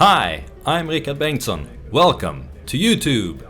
Hi, I'm Rickard Bengtsson. Welcome to YouTube.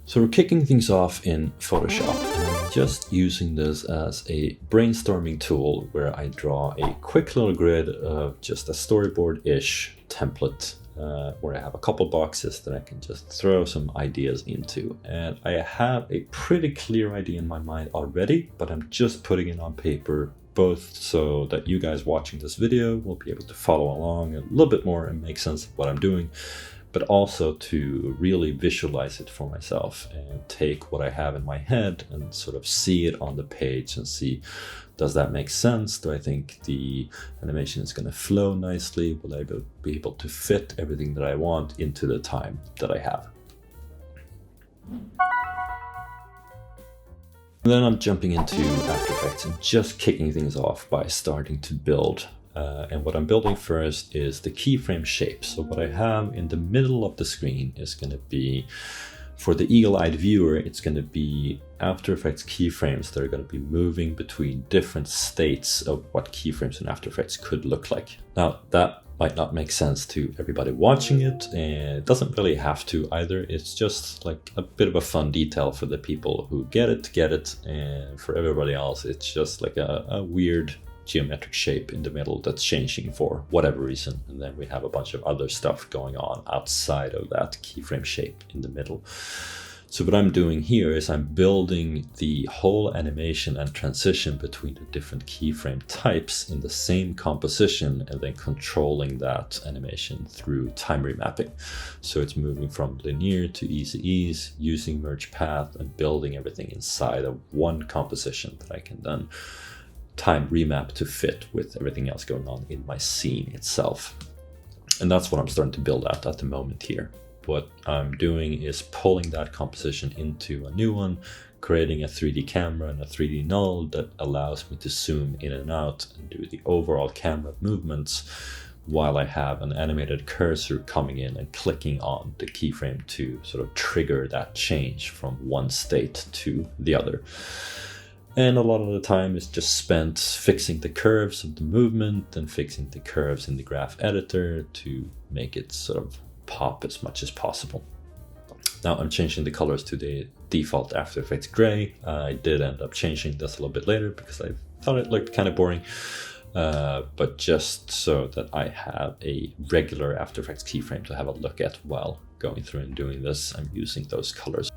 So we're kicking things off in Photoshop, and I'm just using this as a brainstorming tool where I draw a quick little grid of just a storyboard-ish template where I have a couple boxes that I can just throw some ideas into. And I have a pretty clear idea in my mind already, but I'm just putting it on paper, both so that you guys watching this video will be able to follow along a little bit more and make sense of what I'm doing, but also to really visualize it for myself and take what I have in my head and sort of see it on the page and see, does that make sense? Do I think the animation is going to flow nicely? Will I be able to fit everything that I want into the time that I have? And then I'm jumping into After Effects and just kicking things off by starting to build. And what I'm building first is the keyframe shape. So what I have in the middle of the screen is going to be, for the eagle-eyed viewer, it's going to be After Effects keyframes that are going to be moving between different states of what keyframes in After Effects could look like. Now, that might not make sense to everybody watching it, and it doesn't really have to either. It's just like a bit of a fun detail for the people who get it, and for everybody else, it's just like a weird geometric shape in the middle that's changing for whatever reason, and then we have a bunch of other stuff going on outside of that keyframe shape in the middle. So what I'm doing here is I'm building the whole animation and transition between the different keyframe types in the same composition, and then controlling that animation through time remapping. So it's moving from linear to easy ease, using merge path, and building everything inside of one composition that I can then time remap to fit with everything else going on in my scene itself. And that's what I'm starting to build out at the moment here. What I'm doing is pulling that composition into a new one, creating a 3D camera and a 3D null that allows me to zoom in and out and do the overall camera movements while I have an animated cursor coming in and clicking on the keyframe to sort of trigger that change from one state to the other. And a lot of the time is just spent fixing the curves of the movement and fixing the curves in the graph editor to make it sort of pop as much as possible. Now I'm changing the colors to the default After Effects gray. I did end up changing this a little bit later because I thought it looked kind of boring. But just so that I have a regular After Effects keyframe to have a look at while going through and doing this, I'm using those colors.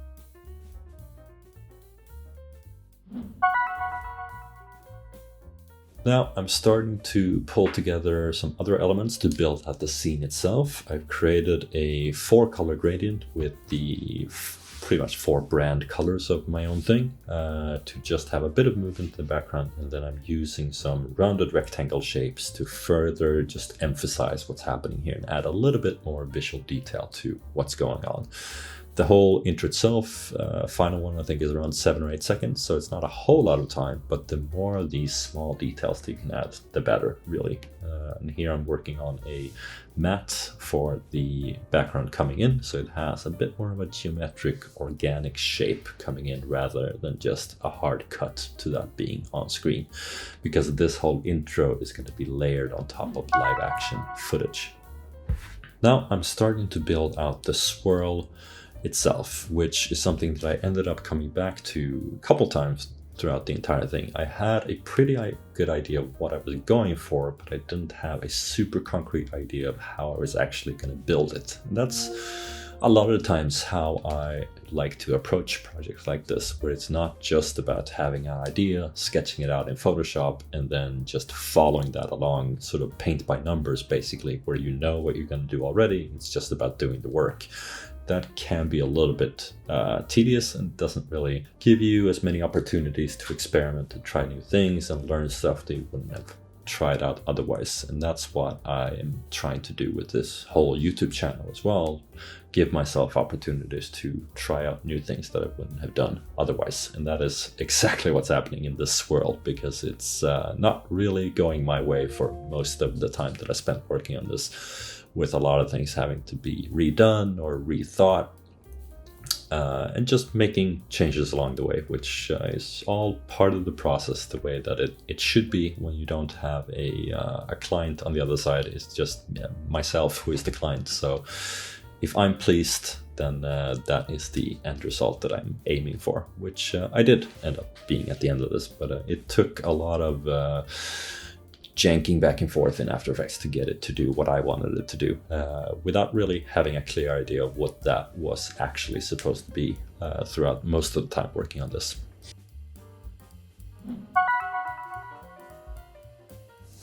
Now I'm starting to pull together some other elements to build out the scene itself. I've created a 4-color gradient with the pretty much 4 brand colors of my own thing to just have a bit of movement in the background, and then I'm using some rounded rectangle shapes to further just emphasize what's happening here and add a little bit more visual detail to what's going on. The whole intro itself, final one, I think is around 7 or 8 seconds, so it's not a whole lot of time, but the more of these small details that you can add, the better, really. And here I'm working on a matte for the background coming in, so it has a bit more of a geometric, organic shape coming in rather than just a hard cut to that being on screen, because this whole intro is going to be layered on top of live action footage. Now I'm starting to build out the swirl itself, which is something that I ended up coming back to a couple times throughout the entire thing. I had a pretty good idea of what I was going for, but I didn't have a super concrete idea of how I was actually going to build it. And that's a lot of the times how I like to approach projects like this, where it's not just about having an idea, sketching it out in Photoshop, and then just following that along, sort of paint by numbers, basically, where you know what you're going to do already. It's just about doing the work. That can be a little bit tedious and doesn't really give you as many opportunities to experiment and try new things and learn stuff that you wouldn't have try it out otherwise. And that's what I am trying to do with this whole YouTube channel as well. Give myself opportunities to try out new things that I wouldn't have done otherwise. And that is exactly what's happening in this swirl, because it's not really going my way for most of the time that I spent working on this, with a lot of things having to be redone or rethought. And just making changes along the way, which is all part of the process, the way that it should be when you don't have a client on the other side. It's just myself who is the client. So if I'm pleased, then that is the end result that I'm aiming for, which I did end up being at the end of this. But it took a lot of janking back and forth in After Effects to get it to do what I wanted it to do, without really having a clear idea of what that was actually supposed to be throughout most of the time working on this.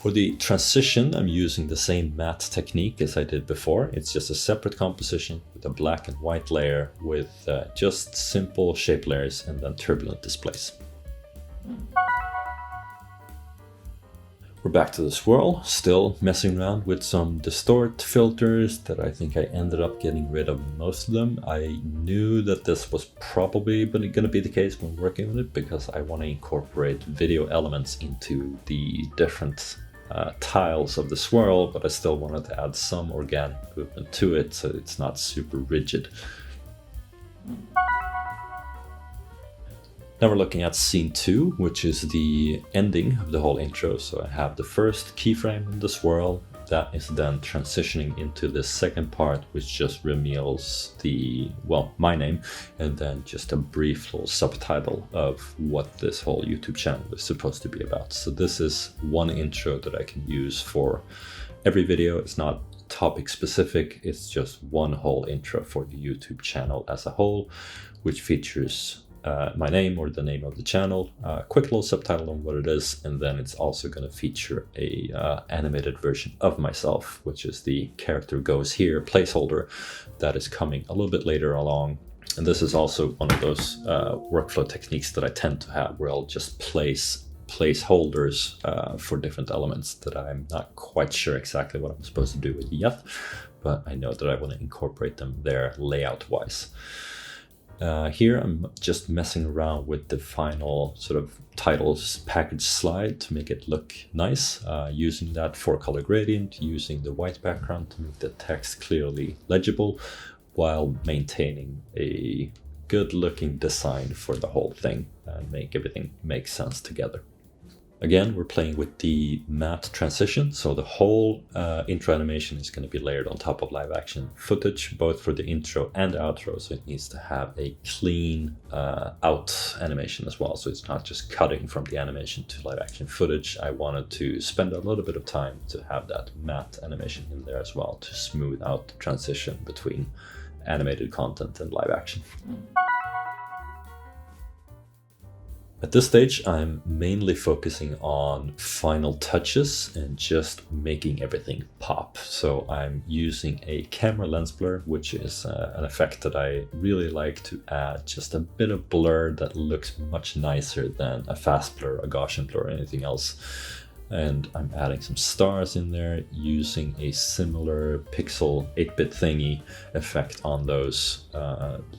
For the transition, I'm using the same matte technique as I did before. It's just a separate composition with a black and white layer with just simple shape layers and then turbulent displays. We're back to the swirl, still messing around with some distort filters that I think I ended up getting rid of most of them. I knew that this was probably going to be the case when working on it, because I want to incorporate video elements into the different tiles of the swirl, but I still wanted to add some organic movement to it so it's not super rigid. Now we're looking at scene 2, which is the ending of the whole intro. So I have the first keyframe in the swirl. That is then transitioning into the second part, which just reveals my name, and then just a brief little subtitle of what this whole YouTube channel is supposed to be about. So this is one intro that I can use for every video. It's not topic specific, it's just one whole intro for the YouTube channel as a whole, which features my name or the name of the channel, a quick little subtitle on what it is, and then it's also going to feature a animated version of myself, which is the character goes here placeholder that is coming a little bit later along. And this is also one of those workflow techniques that I tend to have, where I'll just place placeholders for different elements that I'm not quite sure exactly what I'm supposed to do with yet, but I know that I want to incorporate them there layout wise. Here I'm just messing around with the final sort of titles package slide to make it look nice, using that 4-color gradient, using the white background to make the text clearly legible, while maintaining a good looking design for the whole thing and make everything make sense together. Again, we're playing with the matte transition, so the whole intro animation is going to be layered on top of live action footage, both for the intro and outro, so it needs to have a clean out animation as well, so it's not just cutting from the animation to live action footage. I wanted to spend a little bit of time to have that matte animation in there as well, to smooth out the transition between animated content and live action. At this stage, I'm mainly focusing on final touches and just making everything pop. So I'm using a camera lens blur, which is an effect that I really like to add just a bit of blur that looks much nicer than a fast blur, a Gaussian blur, or anything else. And I'm adding some stars in there using a similar pixel 8-bit thingy effect on those,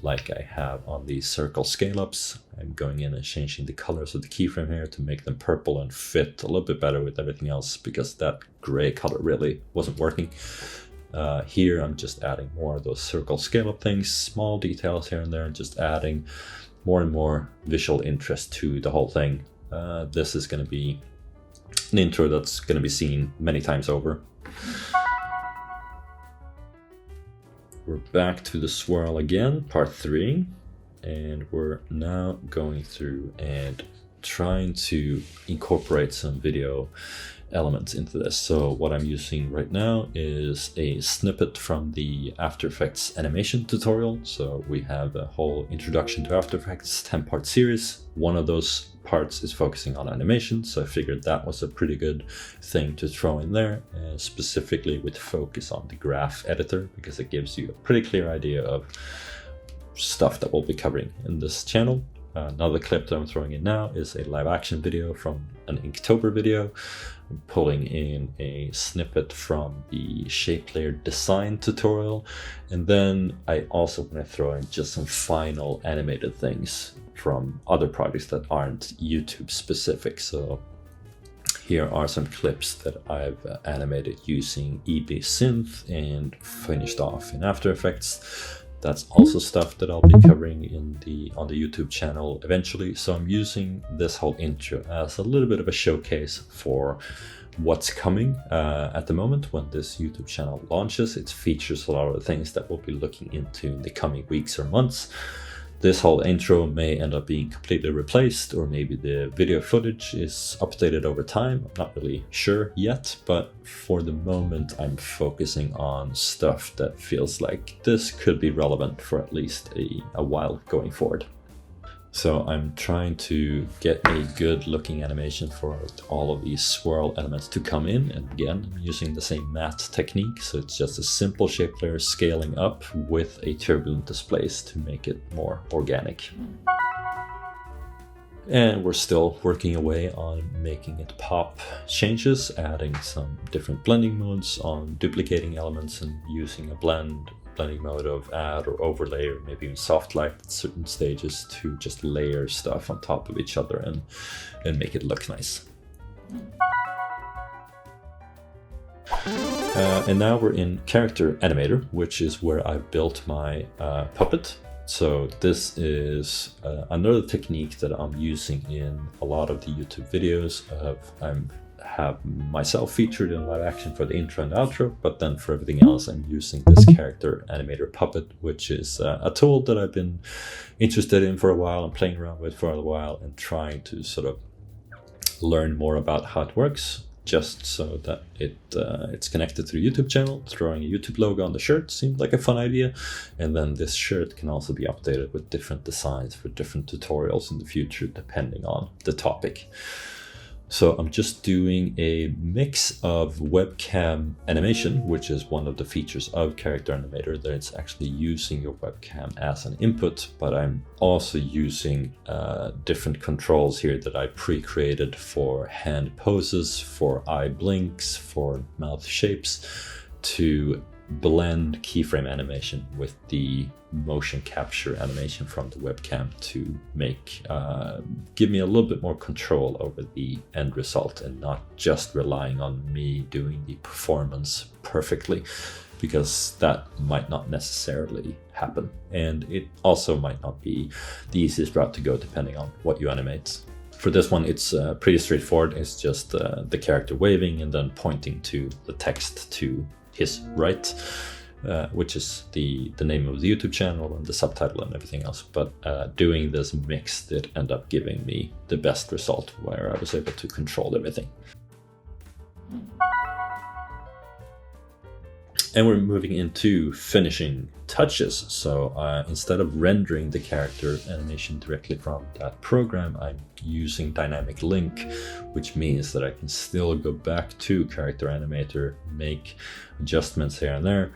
like I have on the circle scale-ups. I'm going in and changing the colors of the keyframe here to make them purple and fit a little bit better with everything else, because that gray color really wasn't working. Here I'm just adding more of those circle scale-up things, small details here and there, and just adding more and more visual interest to the whole thing. This is going to be an intro that's going to be seen many times over. We're back to the swirl again, part 3, and we're now going through and trying to incorporate some video elements into this. So what I'm using right now is a snippet from the After Effects animation tutorial. So we have a whole introduction to After Effects 10-part series. One of those parts is focusing on animation, so I figured that was a pretty good thing to throw in there, specifically with focus on the graph editor, because it gives you a pretty clear idea of stuff that we'll be covering in this channel. Another clip that I'm throwing in now is a live action video from an Inktober video. I'm pulling in a snippet from the shape layer design tutorial, and then I also want to throw in just some final animated things from other projects that aren't YouTube specific. So here are some clips that I've animated using EB Synth and finished off in After Effects. That's also stuff that I'll be covering on the YouTube channel eventually. So I'm using this whole intro as a little bit of a showcase for what's coming at the moment when this YouTube channel launches. It features a lot of the things that we'll be looking into in the coming weeks or months. This whole intro may end up being completely replaced, or maybe the video footage is updated over time. I'm not really sure yet, but for the moment I'm focusing on stuff that feels like this could be relevant for at least a while going forward. So I'm trying to get a good looking animation for all of these swirl elements to come in. And again, I'm using the same matte technique. So it's just a simple shape layer scaling up with a turbulent displace to make it more organic. And we're still working away on making it pop changes, adding some different blending modes, on duplicating elements and using a blending mode of add or overlay, or maybe even soft light at certain stages to just layer stuff on top of each other and make it look nice. And now we're in Character Animator, which is where I built my puppet. So this is another technique that I'm using in a lot of the YouTube videos. I have myself featured in live action for the intro and outro, but then for everything else I'm using this Character Animator puppet, which is a tool that I've been interested in for a while and playing around with for a while and trying to sort of learn more about how it works, just so that it's connected to the YouTube channel. Throwing a YouTube logo on the shirt seemed like a fun idea, and then this shirt can also be updated with different designs for different tutorials in the future depending on the topic. So I'm just doing a mix of webcam animation, which is one of the features of Character Animator, that it's actually using your webcam as an input, but I'm also using different controls here that I pre-created for hand poses, for eye blinks, for mouth shapes, to blend keyframe animation with the motion capture animation from the webcam to make give me a little bit more control over the end result and not just relying on me doing the performance perfectly, because that might not necessarily happen, and it also might not be the easiest route to go depending on what you animate. For this one, it's pretty straightforward. It's just the character waving and then pointing to the text to his right, which is the name of the YouTube channel and the subtitle and everything else. But doing this mix did end up giving me the best result, where I was able to control everything. And we're moving into finishing touches. So instead of rendering the character animation directly from that program, I'm using dynamic link, which means that I can still go back to Character Animator, make adjustments here and there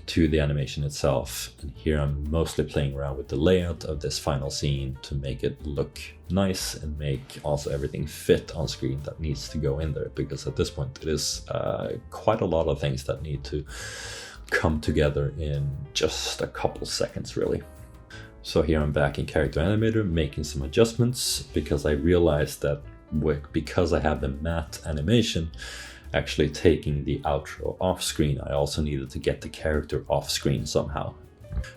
to the animation itself. And here I'm mostly playing around with the layout of this final scene to make it look nice and make also everything fit on screen that needs to go in there, because at this point it is quite a lot of things that need to come together in just a couple seconds really. So here I'm back in Character Animator making some adjustments, because I realized that because I have the matte animation actually taking the outro off screen, I also needed to get the character off screen somehow.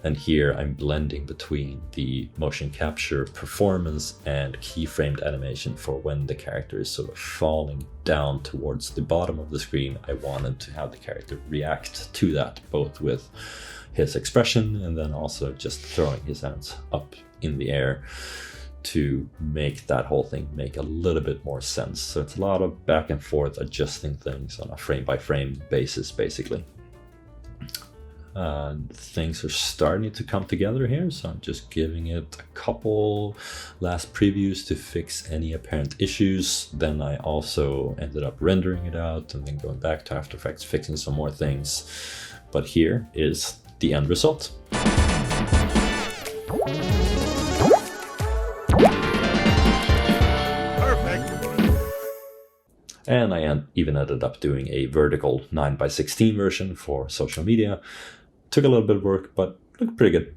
And here I'm blending between the motion capture performance and keyframed animation for when the character is sort of falling down towards the bottom of the screen. I wanted to have the character react to that, both with his expression and then also just throwing his hands up in the air to make that whole thing make a little bit more sense. So it's a lot of back and forth adjusting things on a frame by frame basis basically. Things are starting to come together here, so I'm just giving it a couple last previews to fix any apparent issues. Then I also ended up rendering it out and then going back to After Effects, fixing some more things. But here is the end result. And I even ended up doing a vertical 9x16 version for social media. Took a little bit of work, but looked pretty good.